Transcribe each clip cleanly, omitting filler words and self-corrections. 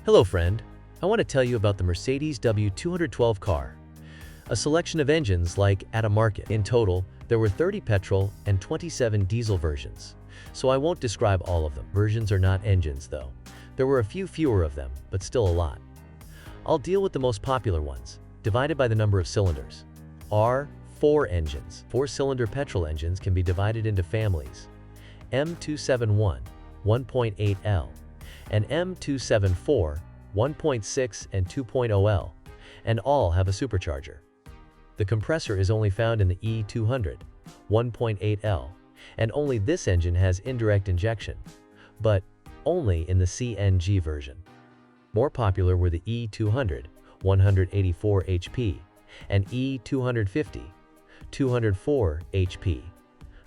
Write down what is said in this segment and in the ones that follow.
Hello friend, I want to tell you about the Mercedes W212 car. A selection of engines like at a market. In total, there were 30 petrol and 27 diesel versions, so I won't describe all of them. Versions are not engines though. There were a few fewer of them, but still a lot. I'll deal with the most popular ones, divided by the number of cylinders. R4 engines. 4-cylinder petrol engines can be divided into families. M271, 1.8L, and M274, 1.6 and 2.0L, and all have a supercharger. The compressor is only found in the E200, 1.8L, and only this engine has indirect injection, but only in the CNG version. More popular were the E200, 184 HP, and E250, 204 HP.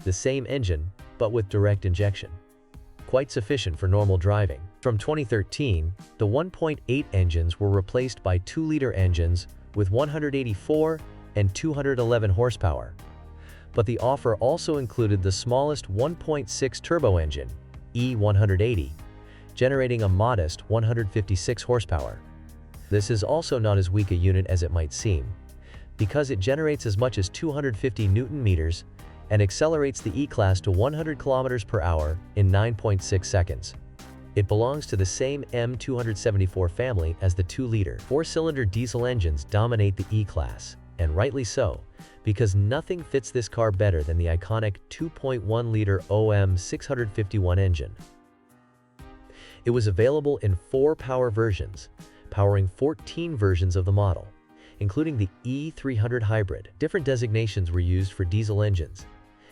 The same engine, but with direct injection. Quite sufficient for normal driving. From 2013, the 1.8 engines were replaced by 2-liter engines with 184 and 211 horsepower. But the offer also included the smallest 1.6 turbo engine, E180, generating a modest 156 horsepower. This is also not as weak a unit as it might seem, because it generates as much as 250 Newton-meters and accelerates the E Class to 100 km per hour in 9.6 seconds. It belongs to the same M274 family as the 2-liter, 4-cylinder diesel engines dominate the E Class, and rightly so, because nothing fits this car better than the iconic 2.1-liter OM651 engine. It was available in 4 power versions, powering 14 versions of the model, including the E300 Hybrid. Different designations were used for diesel engines: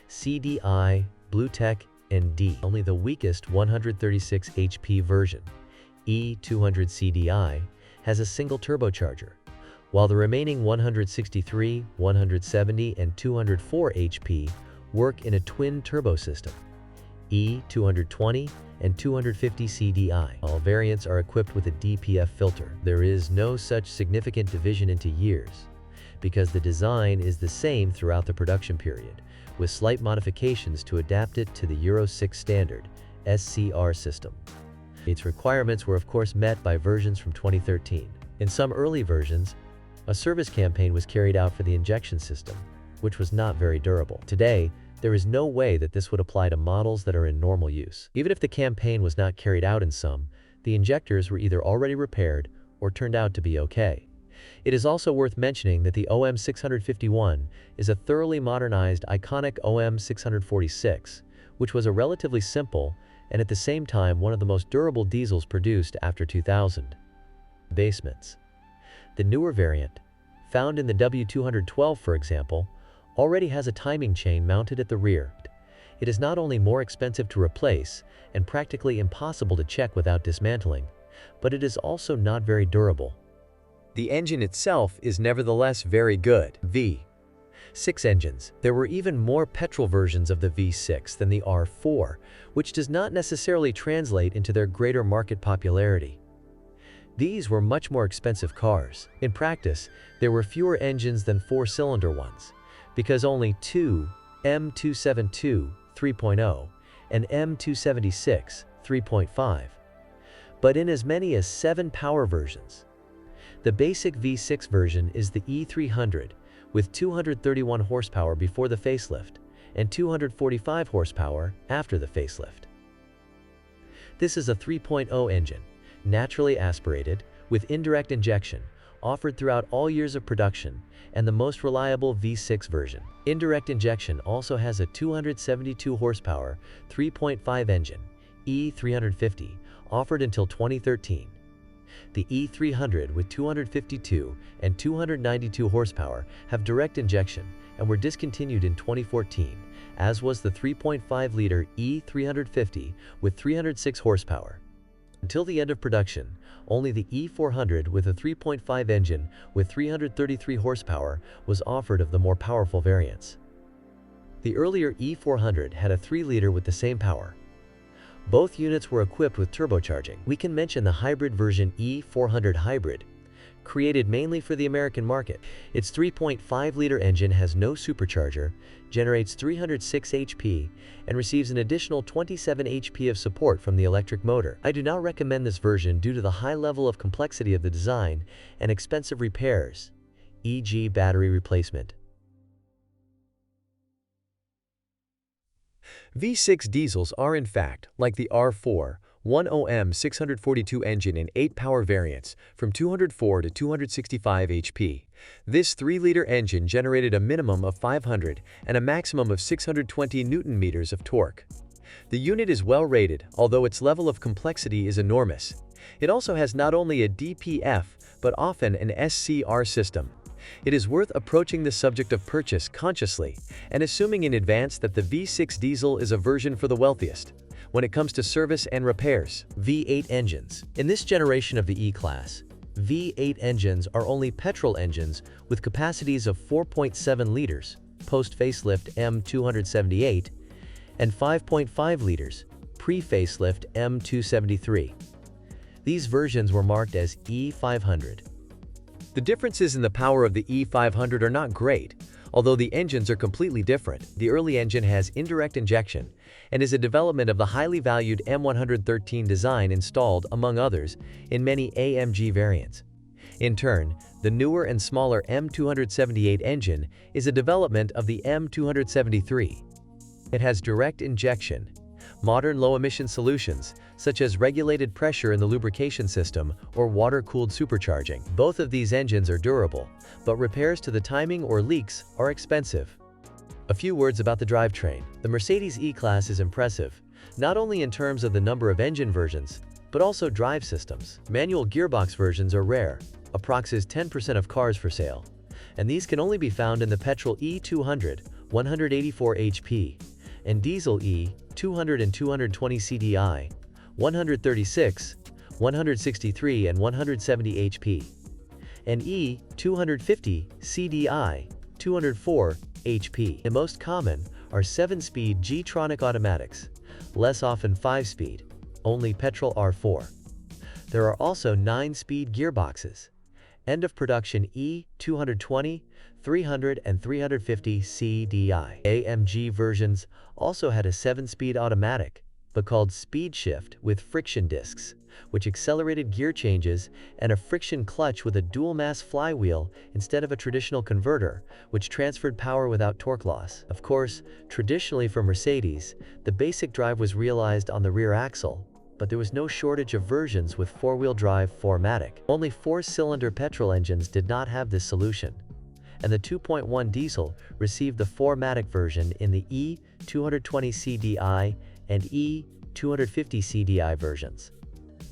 CDI, BlueTech, and D. Only the weakest 136 HP version, E200 CDI, has a single turbocharger, while the remaining 163, 170, and 204 HP work in a twin turbo system, E220 and 250 CDI. All variants are equipped with a DPF filter. There is no such significant division into years, because the design is the same throughout the production period, with slight modifications to adapt it to the Euro 6 standard SCR system. Its requirements were of course met by versions from 2013. In some early versions, a service campaign was carried out for the injection system, which was not very durable. Today, there is no way that this would apply to models that are in normal use. Even if the campaign was not carried out in some, the injectors were either already repaired or turned out to be okay. It is also worth mentioning that the OM651 is a thoroughly modernized, iconic OM646, which was a relatively simple and at the same time one of the most durable diesels produced after 2000. Basements. The newer variant, found in the W212 for example, already has a timing chain mounted at the rear. It is not only more expensive to replace and practically impossible to check without dismantling, but it is also not very durable. The engine itself is nevertheless very good. V6 engines. There were even more petrol versions of the V6 than the R4, which does not necessarily translate into their greater market popularity. These were much more expensive cars. In practice, there were fewer engines than 4-cylinder ones, because only 2 M272 3.0 and M276 3.5, but in as many as 7 power versions. The basic V6 version is the E300 with 231 horsepower before the facelift and 245 horsepower after the facelift. This is a 3.0 engine, naturally aspirated, with indirect injection, offered throughout all years of production, and the most reliable V6 version. Indirect injection also has a 272 horsepower 3.5 engine, E350, offered until 2013. The E300 with 252 and 292 horsepower have direct injection and were discontinued in 2014, as was the 3.5-liter E350 with 306 horsepower. Until the end of production, only the E400 with a 3.5 engine with 333 horsepower was offered of the more powerful variants. The earlier E400 had a 3-liter with the same power. Both units were equipped with turbocharging. We can mention the hybrid version E400 Hybrid, created mainly for the American market. Its 3.5-liter engine has no supercharger, generates 306 HP, and receives an additional 27 HP of support from the electric motor. I do not recommend this version due to the high level of complexity of the design and expensive repairs, e.g. battery replacement. V6 diesels are in fact like the R4 10M 642 engine in 8 power variants from 204 to 265 HP. This 3-liter engine generated a minimum of 500 and a maximum of 620 Newton-meters of torque. The unit is well rated, although its level of complexity is enormous. It also has not only a DPF, but often an SCR system. It is worth approaching the subject of purchase consciously and assuming in advance that the V6 diesel is a version for the wealthiest. When it comes to service and repairs, V8 engines. In this generation of the E Class, V8 engines are only petrol engines with capacities of 4.7 liters, post-facelift M278, and 5.5 liters, pre-facelift M273. These versions were marked as E500. the differences in the power of the E500 are not great, although the engines are completely different. The early engine has indirect injection and is a development of the highly valued M113 design installed, among others, in many AMG variants. In turn, the newer and smaller M278 engine is a development of the M273. It has direct injection, modern low-emission solutions, such as regulated pressure in the lubrication system or water-cooled supercharging. Both of these engines are durable, but repairs to the timing or leaks are expensive. A few words about the drivetrain. The Mercedes E Class is impressive, not only in terms of the number of engine versions, but also drive systems. Manual gearbox versions are rare, approximately 10% of cars for sale, and these can only be found in the petrol E200, 184 HP, and diesel E200 and 220 CDI, 136, 163 and 170 HP, and E250 CDI, 204 HP. The most common are 7-speed G-tronic automatics, less often 5-speed, only petrol R4. There are also 9-speed gearboxes. End of production E220, 300 and 350 CDI. AMG versions also had a 7-speed automatic, but called speed shift with friction discs, which accelerated gear changes, and a friction clutch with a dual-mass flywheel instead of a traditional converter, which transferred power without torque loss. Of course, traditionally for Mercedes, the basic drive was realized on the rear axle, but there was no shortage of versions with four-wheel drive 4MATIC. Only 4-cylinder petrol engines did not have this solution, and the 2.1 diesel received the 4MATIC version in the E220 CDI and E250 CDI versions.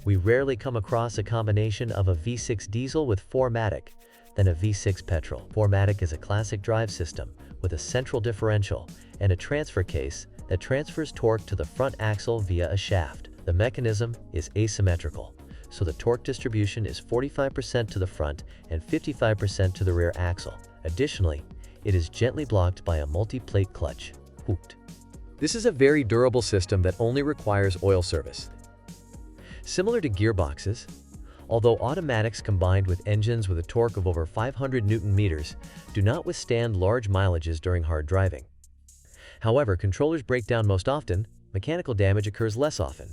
We rarely come across a combination of a V6 diesel with 4MATIC than a V6 petrol. 4MATIC is a classic drive system with a central differential and a transfer case that transfers torque to the front axle via a shaft. The mechanism is asymmetrical, so the torque distribution is 45% to the front and 55% to the rear axle. Additionally, it is gently blocked by a multi-plate clutch. Hooked. This is a very durable system that only requires oil service. Similar to gearboxes, although automatics combined with engines with a torque of over 500 Newton-meters do not withstand large mileages during hard driving. However, controllers break down most often, mechanical damage occurs less often.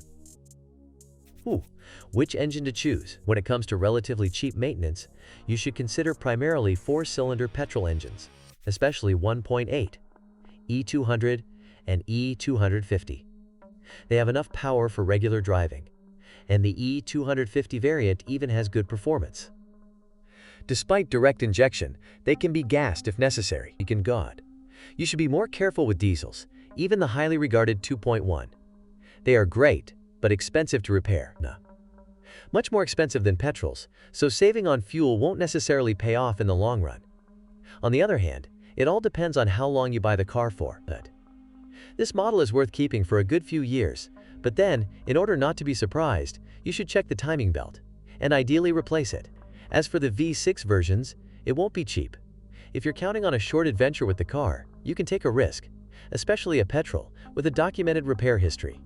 Which engine to choose? When it comes to relatively cheap maintenance, you should consider primarily 4-cylinder petrol engines, especially 1.8, E200, and E250. They have enough power for regular driving, and the E250 variant even has good performance. Despite direct injection, they can be gassed if necessary. You should be more careful with diesels, even the highly regarded 2.1. They are great, but expensive to repair. Much more expensive than petrols, so saving on fuel won't necessarily pay off in the long run. On the other hand, it all depends on how long you buy the car for. This model is worth keeping for a good few years, but then, in order not to be surprised, you should check the timing belt, and ideally replace it. As for the V6 versions, it won't be cheap. If you're counting on a short adventure with the car, you can take a risk, especially a petrol, with a documented repair history.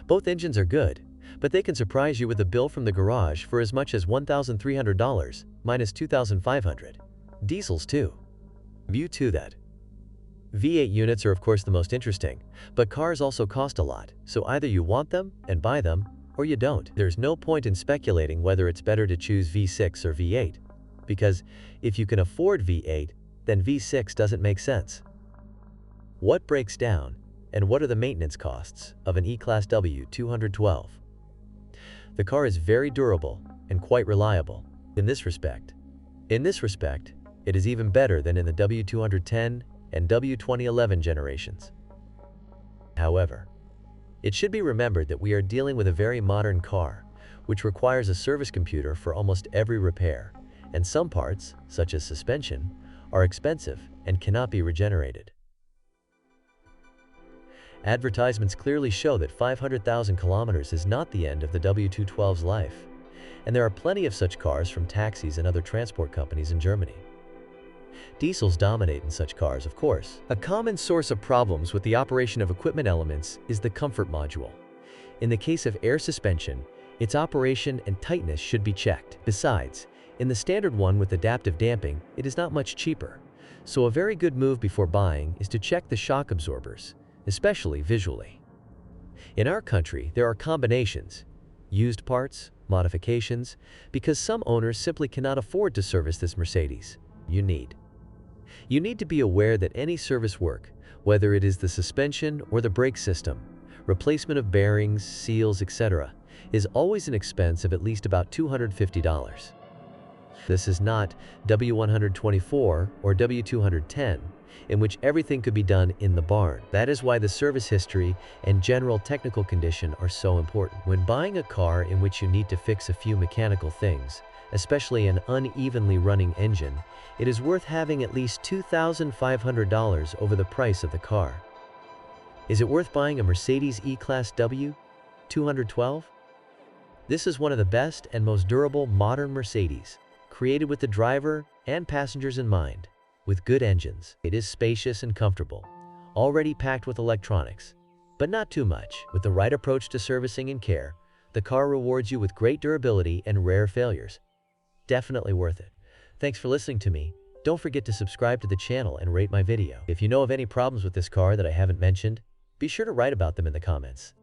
Both engines are good, but they can surprise you with a bill from the garage for as much as $1,300. minus 2,500. Diesels too. View 2 that. V8 units are of course the most interesting, but cars also cost a lot, so either you want them and buy them, or you don't. There's no point in speculating whether it's better to choose V6 or V8, because if you can afford V8, then V6 doesn't make sense. What breaks down, and what are the maintenance costs of an E Class W212? The car is very durable and quite reliable in this respect. It is even better than in the W210 and W2011 generations. However, it should be remembered that we are dealing with a very modern car, which requires a service computer for almost every repair, and some parts, such as suspension, are expensive and cannot be regenerated. Advertisements clearly show that 500,000 kilometers is not the end of the W212's life, and there are plenty of such cars from taxis and other transport companies in Germany. Diesels dominate in such cars, of course. A common source of problems with the operation of equipment elements is the comfort module. In the case of air suspension, its operation and tightness should be checked. Besides, in the standard one with adaptive damping, it is not much cheaper. So a very good move before buying is to check the shock absorbers, especially visually. In our country, there are combinations, used parts, modifications, because some owners simply cannot afford to service this Mercedes. You need to be aware that any service work, whether it is the suspension or the brake system, replacement of bearings, seals, etc., is always an expense of at least about $250. This is not W124 or W210, in which everything could be done in the barn. That is why the service history and general technical condition are so important. When buying a car in which you need to fix a few mechanical things, especially an unevenly running engine, it is worth having at least $2,500 over the price of the car. Is it worth buying a Mercedes E Class W212? This is one of the best and most durable modern Mercedes, created with the driver and passengers in mind. With good engines, it is spacious and comfortable, already packed with electronics, but not too much. With the right approach to servicing and care, the car rewards you with great durability and rare failures. Definitely worth it. Thanks for listening to me. Don't forget to subscribe to the channel and rate my video. If you know of any problems with this car that I haven't mentioned, be sure to write about them in the comments.